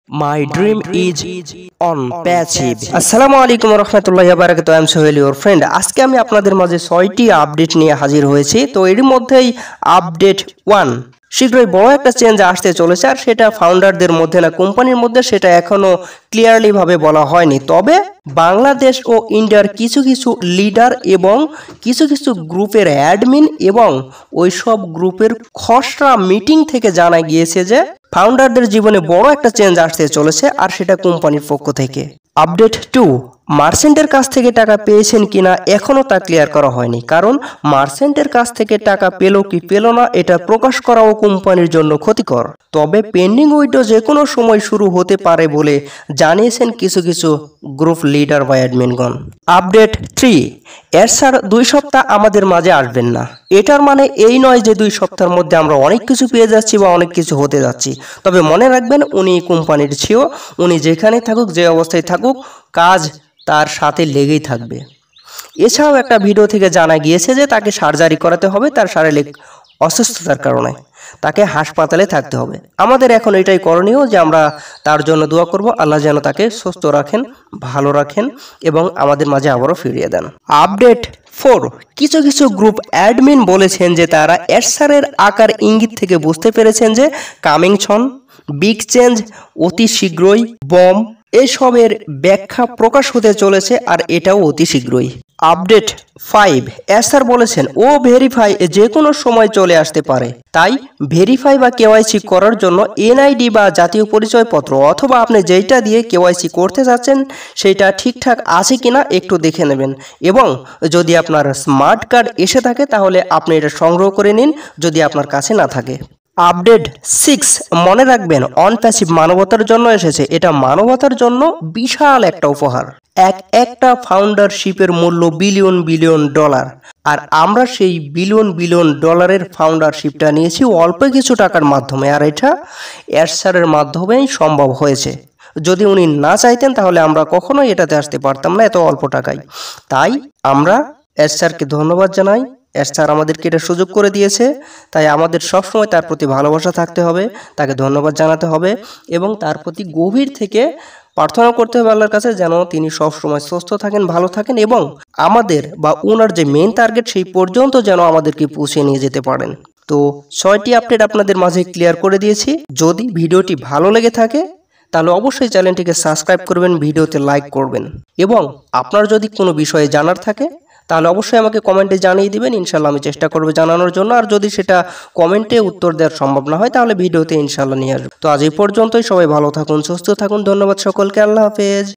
My dream is on passive. আসসালামু আলাইকুম রহমতুল্লাহি ওয়া বারাকাতুহু। I am Sohel your friend. আজকে আমি আপনাদের মাঝে 6টি আপডেট নিয়ে হাজির হয়েছি। তো এর মধ্যেই আপডেট 1 শীঘ্রই বড় একটা চেঞ্জ আসতে চলেছে, আর সেটা ফাউন্ডারদের মধ্যে না কোম্পানির মধ্যে সেটা এখনো ক্লিয়ারলি ভাবে বলা হয়নি। তবে বাংলাদেশ ও ইন্ডিয়ার কিছু কিছু লিডার এবং কিছু কিছু গ্রুপের অ্যাডমিন এবং ওই সব গ্রুপের খসড়া মিটিং থেকে জানা গিয়েছে যে ফাউন্ডারদের জীবনে বড় একটা চেঞ্জ আসতে চলেছে, আর সেটা কোম্পানির পক্ষ থেকে। আপডেট 2 মার্চেন্টের কাছ থেকে টাকা পেয়েছেন কিনা এখনো তা ক্লিয়ার করা হয়নি, কারণ মার্চেন্টের কাছ থেকে টাকা পেল কি পেল না এটা প্রকাশ করাও কোম্পানির জন্য ক্ষতিকর। তবে পেন্ডিং উইথড্র যে কোনো সময় শুরু হতে পারে বলে জানিয়েছেন কিছু কিছু গ্রুপ লিডার বা অ্যাডমিনগণ। আপডেট 3 এর স্যার 2 সপ্তাহ আমাদের মাঝে আসবেন না। এটার মানে এই নয় যে 2 সপ্তাহের মধ্যে আমরা অনেক কিছু পেয়ে যাচ্ছি বা অনেক কিছু হতে যাচ্ছি। তবে মনে রাখবেন উনি কোম্পানির সিইও, উনি যেখানে থাকুক যে অবস্থায় থাকুক কাজ তার সাথে লেগেই থাকবে। এছাড়াও একটা ভিডিও থেকে জানা গিয়েছে যে তাকে সার্জারি করাতে হবে তার শারীরিক অসুস্থতার কারণে, তাকে হাসপাতালে থাকতে হবে। আমাদের এখন এটাই করণীয় যে আমরা তার জন্য দোয়া করব, আল্লাহ যেন তাকে সুস্থ রাখেন, ভালো রাখেন এবং আমাদের মাঝে আবারও ফিরিয়ে দেন। আপডেট 4 কিছু কিছু গ্রুপ অ্যাডমিন বলেছেন যে তারা এরসারের আকার ইঙ্গিত থেকে বুঝতে পেরেছেন যে কামিং ছন বিগ চেঞ্জ অতি শীঘ্রই বম এসবের ব্যাখ্যা প্রকাশ হতে চলেছে, আর এটাও অতি শীঘ্রই। আপডেট 5 এসআর বলেছেন ও ভেরিফাই যে কোনো সময় চলে আসতে পারে, তাই ভেরিফাই বা কেওয়াইসি করার জন্য এনআইডি বা জাতীয় পরিচয়পত্র অথবা আপনি যেইটা দিয়ে কেওয়াইসি করতে যাচ্ছেন সেটা ঠিকঠাক আছে কিনা একটু দেখে নেবেন, এবং যদি আপনার স্মার্ট কার্ড এসে থাকে তাহলে আপনি এটা সংগ্রহ করে নিন যদি আপনার কাছে না থাকে। আপডেট 6 মনে রাখবেন অন প্যাসিভ মানবতার জন্য এসেছে, এটা মানবতার জন্য বিশাল একটা উপহার। একটা ফাউন্ডারশিপের মূল্য বিলিয়ন বিলিয়ন ডলার, আর আমরা সেই বিলিয়ন বিলিয়ন ডলারের ফাউন্ডারশিপটা নিয়েছি অল্প কিছু টাকার মাধ্যমে, আর এটা এরসারের মাধ্যমেই সম্ভব হয়েছে। যদি উনি না চাইতেন তাহলে আমরা কখনোই এটাতে আসতে পারতাম না এত অল্প টাকায়। তাই আমরা এরসারকে ধন্যবাদ জানাই। এরসার আমাদেরকে এটা সুযোগ করে দিয়েছে, তাই আমাদের সবসময় তার প্রতি ভালোবাসা থাকতে হবে, তাকে ধন্যবাদ জানাতে হবে এবং তার প্রতি গভীর থেকে প্রার্থনা করতে হবে আল্লাহর কাছে যেন তিনি সবসময় সুস্থ থাকেন, ভালো থাকেন এবং আমাদের বা ওনার যে মেন টার্গেট সেই পর্যন্ত যেন আমাদেরকে পৌঁছে নিয়ে যেতে পারেন। তো 6টি আপডেট আপনাদের মাঝে ক্লিয়ার করে দিয়েছি। যদি ভিডিওটি ভালো লেগে থাকে তাহলে অবশ্যই চ্যানেলটিকে সাবস্ক্রাইব করবেন, ভিডিওতে লাইক করবেন এবং আপনার যদি কোনো বিষয়ে জানার থাকে তাহলে অবশ্যই আমাকে কমেন্টে জানিয়ে দিবেন, ইনশাল্লাহ আমি চেষ্টা করব জানানোর জন্য। আর যদি সেটা কমেন্টে উত্তর দেওয়া সম্ভব না হয় তাহলে ভিডিওতে ইনশাল্লাহ নিয়ে আসবো। তো আজ এই পর্যন্তই, সবাই ভালো থাকুন, সুস্থ থাকুন, ধন্যবাদ সকলকে, আল্লাহ হাফেজ।